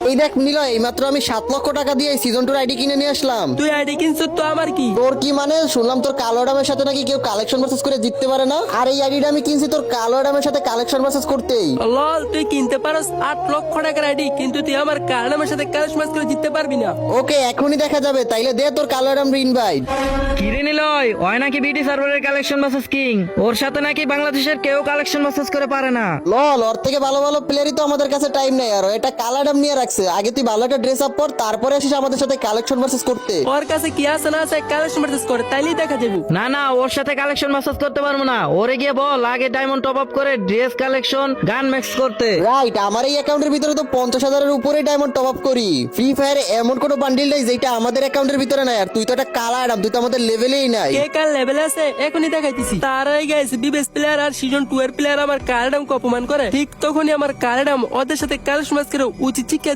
এই দেখ নিলয়, এইমাত্র আমি 7 লক্ষ টাকা দিয়ে সিজন 2 আইডি কিনে নিয়ে আসলাম। তুই আইডি কিনছিস তো আমার কি? তোর কি মানে? শুনলাম তোর কালো অ্যাডামের সাথে নাকি কেউ কালেকশন ভার্সেস করে জিততে পারে না। আর এই আইডিটা আমি কিনছি তোর কালো অ্যাডামের সাথে কালেকশন ভার্সেস করতেই। লল, তুই কিনতে পারস 8 লক্ষ টাকার আইডি, কিন্তু তুই আমার কার্ডামের সাথে ক্যাশ ম্যাচ করে জিততে পারবি না। ওকে, এখনই দেখা যাবে। তাইলে দে তোর কালো অ্যাডাম ইনভাইট। কিরে নিলয়, ওই নাকি বিডি সার্ভারের কালেকশন ভার্সেস কিং, ওর সাথে নাকি বাংলাদেশের কেউ কালেকশন ভার্সেস করে পারে না। লল, ওর থেকে ভালো ভালো প্লেয়ারই তো আমাদের কাছে টাইম নেই। আর এটা কালো অ্যাডাম নিয়ে রাখছে। আগে তুই ভালো একটা ড্রেস আপ পর, তারপরে আসিস আমাদের সাথে কালেকশন ভার্সেস করতে। ওর কাছে কি আছে না আছে ক্যাশ ম্যাচ করে, তাইলেই দেখা যাবে। না না, ওর সাথে কালেকশন ভার্সেস করতে পারবো না। ওরে গিয়ে বল আগে ডায়মন্ড টপ আপ করে ড্রেস কালেকশন গান ম্যাক্স করতে। রাইট, আমার এই অ্যাকাউন্টের ভিতরে তো 50,000-এর উপরে ডায়মন্ড টপ আপ করি। ফ্রি ফায়ারে এমন কোনো বান্ডিল নাই যেটা আমাদের অ্যাকাউন্টের ভিতরে নাই। আর তুই তো একটা কালা অ্যাডাম, তুই তো আমাদের লেভেলেই নাই। কে কার লেভেল আছে এখনই দেখাইতেছি। তার আগে গাইস, বিবেস প্লেয়ার আর সিজন 2 এর প্লেয়ার আমার কার্ডাম অপমান করে, ঠিক তখনই আমার কার্ডাম ওদের সাথে ক্যাশ ম্যাচ করে উচিত শিক্ষা